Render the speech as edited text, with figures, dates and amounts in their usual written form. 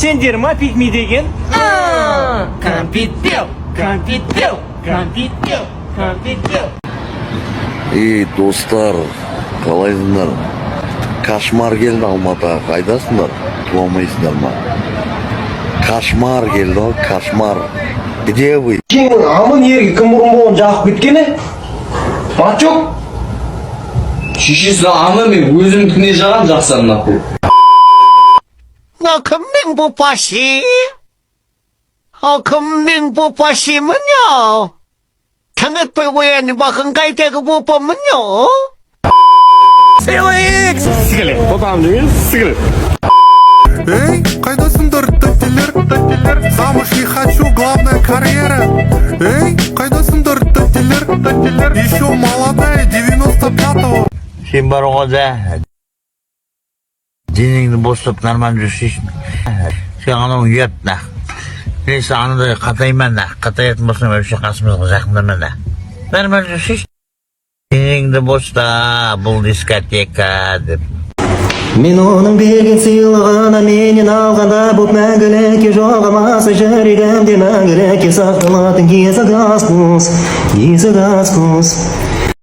Bilsendir ma pikmi degen? Kompittel, kompittel, kompittel, kompittel. Ey dostlar, қалайсыңдар? Кошмар келді Алматыға, қайдасыңдар? Туамайсыңдар ма? Кошмар келді, кошмар. Где вы? Амын ерге кім бұрын болған жақып кеткені? Бачок? Шешесі аны мен өзімдікіне жағам жақсам нақыл. 금맹 부파시, 금맹 부파시면요. 당을 불고에 막은가이 대고 못 보면요. Сігілі, попам деген сігілі. Эй, қайдасыңдар, тәттелер, замуж не хочу, главная карьера. Эй, қайдасыңдар, тәттелер, еще молодая, 95-го. Сен бар оғада денеңді бостап нормально жүрсейшін. Сен анау ұятна. Несі анандай қатайман, қатаятын болсам өше қасымызға жақындаман. Нормально жүрсейшін. Денеңді боста, бұл дискотека деп. Мен оның берген сыйлығына менен алғанда бұл мәңгілікке жоғалмасы жүрегімде мәңгілікке сақталатын есік аз құс